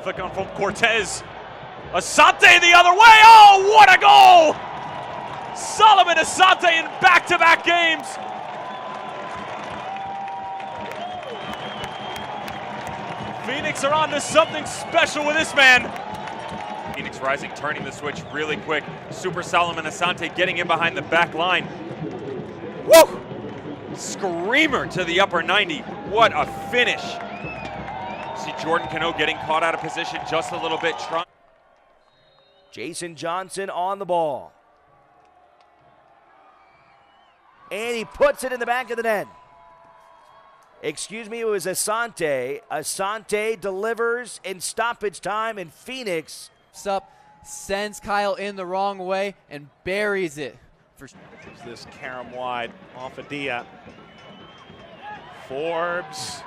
Flick on from Cortez. Asante the other way. Oh, what a goal! Solomon Asante in back-to-back games. Phoenix are on to something special with this man. Phoenix Rising turning the switch really quick. Super Solomon Asante getting in behind the back line. Woo! Screamer to the upper 90. What a finish. See Jordan Cano getting caught out of position just a little bit. Jason Johnson on the ball. And he puts it in the back of the net. Excuse me, it was Asante. Asante delivers in stoppage time, and Phoenix up, sends Kyle in the wrong way and buries it. This carom wide off of Dia. Forbes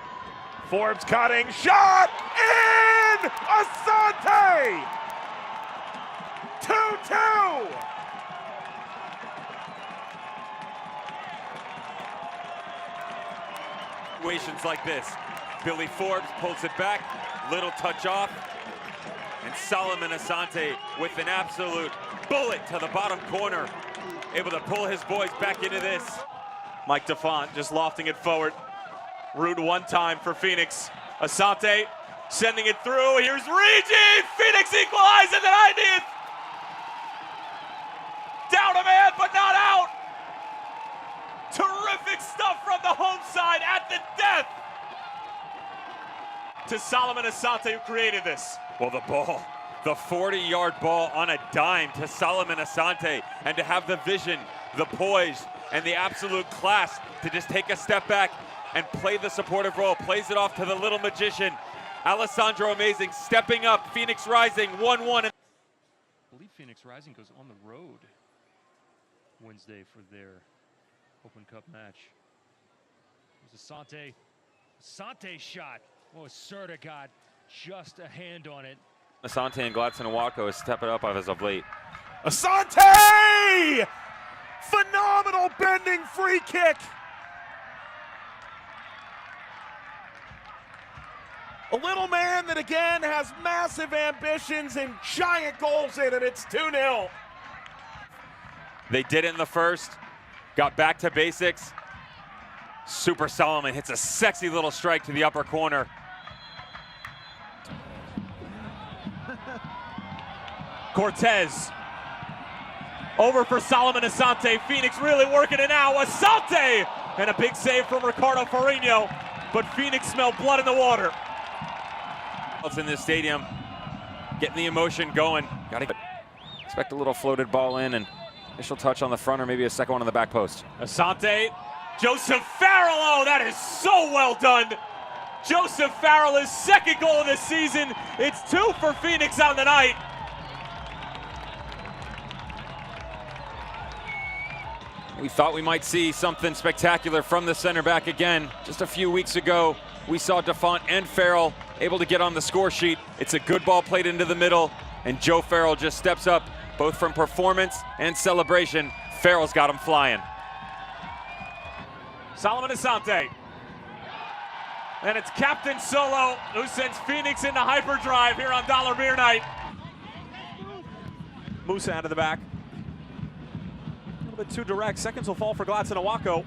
cutting, shot in! Asante! 2-2! Situations like this. Billy Forbes pulls it back, little touch off, and Solomon Asante with an absolute bullet to the bottom corner, able to pull his boys back into this. Mike DeFont just lofting it forward. Root one time for Phoenix. Asante sending it through. Here's Regi! Phoenix equalize in the 90th! Down a man, but not out! Terrific stuff from the home side at the death! To Solomon Asante, who created this. Well, the ball, the 40-yard ball on a dime to Solomon Asante, and to have the vision, the poise, and the absolute class to just take a step back and play the supportive role, plays it off to the little magician. Alessandro Amazing stepping up, Phoenix Rising 1-1. I believe Phoenix Rising goes on the road Wednesday for their Open Cup match. There's Asante shot. Oh, Serta got just a hand on it. Asante and Gladson Awako is stepping up as of late. Asante! Phenomenal bending free kick. A little man that again has massive ambitions and giant goals in it. It's 2-0. They did it in the first, got back to basics. Super Solomon hits a sexy little strike to the upper corner. Cortez over for Solomon Asante. Phoenix really working it now. Asante! And a big save from Ricardo Farino, but Phoenix smelled blood in the water. In this stadium, getting the emotion going. Gotta expect a little floated ball in and initial touch on the front, or maybe a second one on the back post. Asante, Joseph Farrell. Oh, that is so well done. Joseph Farrell, his second goal of the season. It's 2 for Phoenix on the night. We thought we might see something spectacular from the center back again. Just a few weeks ago, we saw DeFont and Farrell able to get on the score sheet. It's a good ball played into the middle, and Joe Farrell just steps up, both from performance and celebration. Farrell's got him flying. Solomon Asante. And it's Captain Solo who sends Phoenix into hyperdrive here on Dollar Beer Night. Musa out of the back. A little bit too direct. Seconds will fall for Gladson Awako.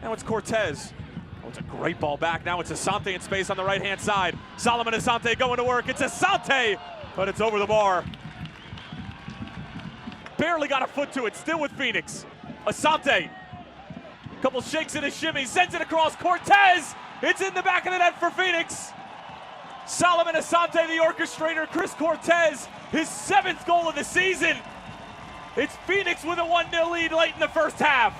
Now it's Cortez. Oh, it's a great ball back. Now it's Asante in space on the right-hand side. Solomon Asante going to work. It's Asante, but it's over the bar. Barely got a foot to it. Still with Phoenix. Asante. Couple shakes and a shimmy. Sends it across. Cortez. It's in the back of the net for Phoenix. Solomon Asante, the orchestrator. Chris Cortez, his 7th goal of the season. It's Phoenix with a 1-0 lead late in the first half.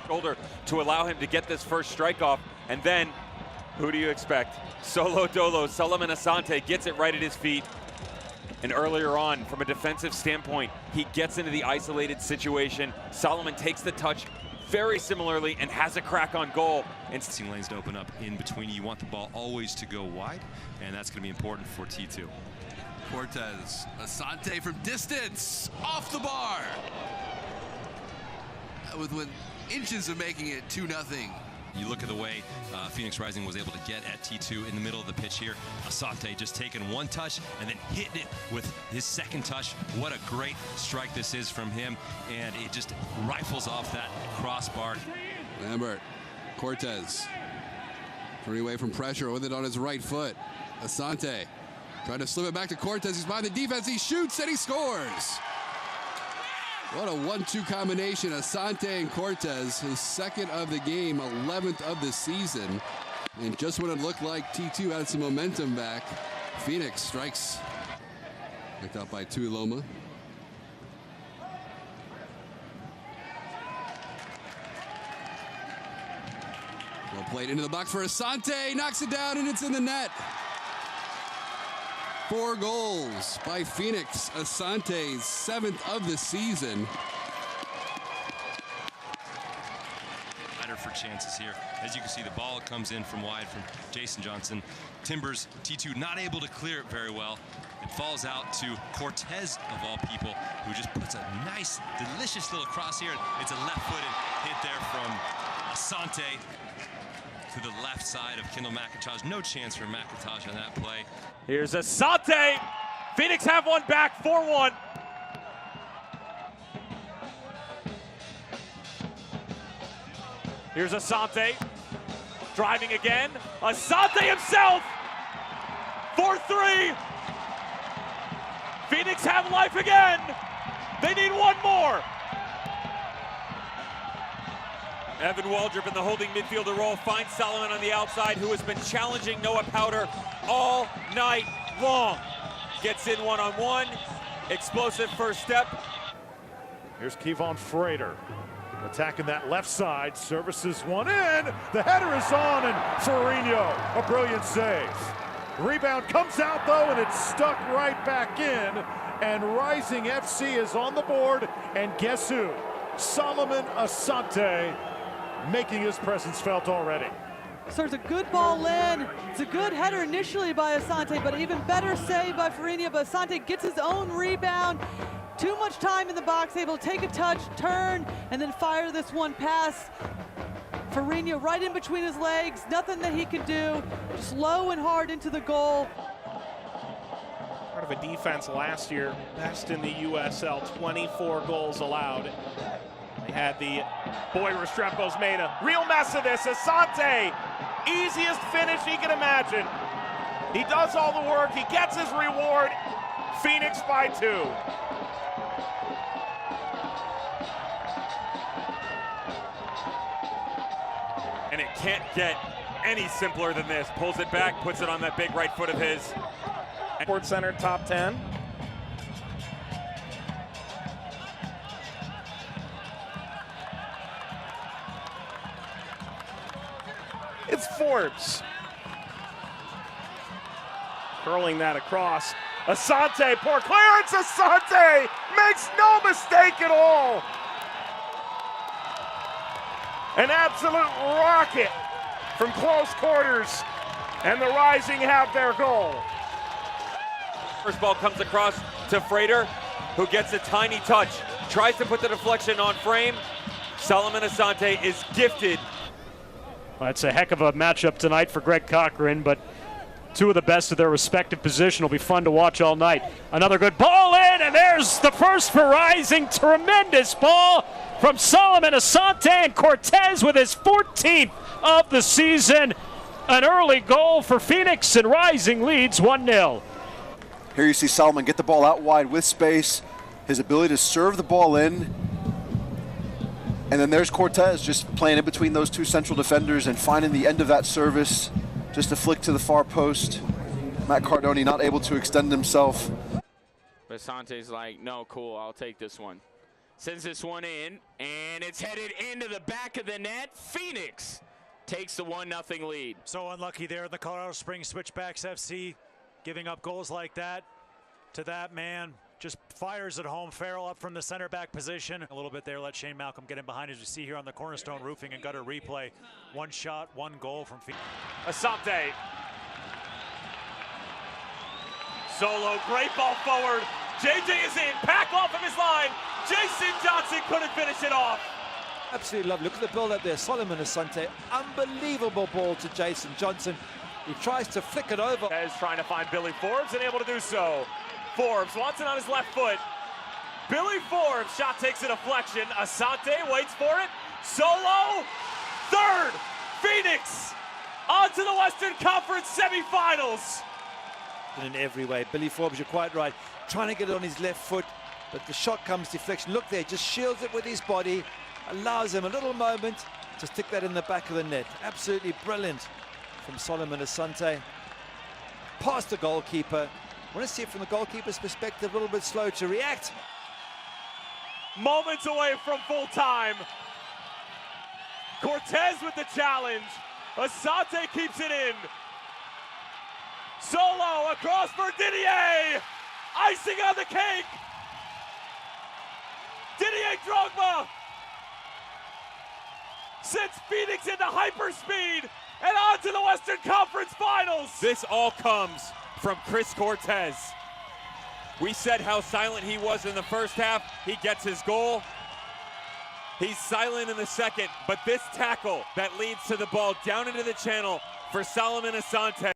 Shoulder to allow him to get this first strike off, and then who do you expect? Solo Dolo, Solomon Asante gets it right at his feet. And earlier on, from a defensive standpoint, he gets into the isolated situation. Solomon takes the touch very similarly and has a crack on goal. And seeing lanes to open up in between. You want the ball always to go wide, and that's going to be important for T2. Cortez, Asante from distance, off the bar. Within inches of making it 2-0. You look at the way Phoenix Rising was able to get at T2 in the middle of the pitch here. Asante just taking one touch and then hitting it with his second touch. What a great strike this is from him, and it just rifles off that crossbar. Lambert, Cortez, turning away from pressure with it on his right foot. Asante trying to slip it back to Cortez. He's behind the defense. He shoots and he scores. What a 1-2 combination. Asante and Cortez, his second of the game, 11th of the season. And just when it looked like T2 had some momentum back, Phoenix strikes. Picked up by Tuiloma. Well played into the box for Asante. Knocks it down and it's in the net. 4 goals by Phoenix. Asante's 7th of the season. Better for chances here. As you can see, the ball comes in from wide from Jason Johnson. Timbers, T2 not able to clear it very well. It falls out to Cortez, of all people, who just puts a nice, delicious little cross here. It's a left-footed hit there from Asante to the left side of Kendall McIntosh. No chance for McIntosh on that play. Here's Asante. Phoenix have one back, 4-1. Here's Asante. Driving again. Asante himself. 4-3. Phoenix have life again. They need one more. Evan Waldrop in the holding midfielder role finds Solomon on the outside, who has been challenging Noah Powder all night long. Gets in one-on-one. Explosive first step. Here's Kevon Frater attacking that left side, services one in. The header is on, and Ferrigno, a brilliant save. Rebound comes out though, and it's stuck right back in. And Rising FC is on the board, and guess who? Solomon Asante, making his presence felt already. So it's a good ball in. It's a good header initially by Asante, but even better save by Ferrigno. But Asante gets his own rebound. Too much time in the box, able to take a touch, turn, and then fire this one pass. Ferrigno right in between his legs. Nothing that he can do. Just low and hard into the goal. Part of a defense last year, best in the USL, 24 goals allowed. They had the boy Restrepo's made a real mess of this. Asante, easiest finish he can imagine. He does all the work, he gets his reward. Phoenix by 2. And it can't get any simpler than this. Pulls it back, puts it on that big right foot of his. Sports Center top 10. It's Forbes. Curling that across. Asante, poor clearance. Asante makes no mistake at all. An absolute rocket from close quarters, and the Rising have their goal. First ball comes across to Frater, who gets a tiny touch. Tries to put the deflection on frame. Solomon Asante is gifted. Well, it's a heck of a matchup tonight for Greg Cochran, but two of the best of their respective position will be fun to watch all night. Another good ball in, and there's the first for Rising. Tremendous ball from Solomon Asante, and Cortez with his 14th of the season. An early goal for Phoenix, and Rising leads 1-0. Here you see Solomon get the ball out wide with space, his ability to serve the ball in. And then there's Cortez just playing in between those two central defenders and finding the end of that service. Just a flick to the far post. Matt Cardoni not able to extend himself. Asante's like, no, cool, I'll take this one. Sends this one in, and it's headed into the back of the net. Phoenix takes the 1-0 lead. So unlucky there in the Colorado Springs Switchbacks FC, giving up goals like that to that man. Just fires it home. Farrell up from the center back position. A little bit there, let Shane Malcolm get in behind, as you see here on the Cornerstone Roofing and Gutter replay. One shot, one goal from Phoenix. Asante. Solo, great ball forward. JJ is in, pack off of his line. Jason Johnson couldn't finish it off. Absolutely lovely. Look at the build up there. Solomon Asante, unbelievable ball to Jason Johnson. He tries to flick it over. Is trying to find Billy Forbes and able to do so. Forbes wants it on his left foot. Billy Forbes, shot takes a deflection. Asante waits for it. Solo, third. Phoenix on to the Western Conference semifinals. In every way. Billy Forbes, you're quite right. Trying to get it on his left foot, but the shot comes deflection. Look there, just shields it with his body. Allows him a little moment to stick that in the back of the net. Absolutely brilliant from Solomon Asante. Past the goalkeeper. I want to see it from the goalkeeper's perspective, a little bit slow to react. Moments away from full time. Cortez with the challenge. Asante keeps it in. Solo across for Didier. Icing on the cake. Didier Drogba sends Phoenix into hyperspeed and on to the Western Conference Finals. This all comes from Chris Cortez. We said how silent he was in the first half. He gets his goal. He's silent in the second, but this tackle that leads to the ball down into the channel for Solomon Asante.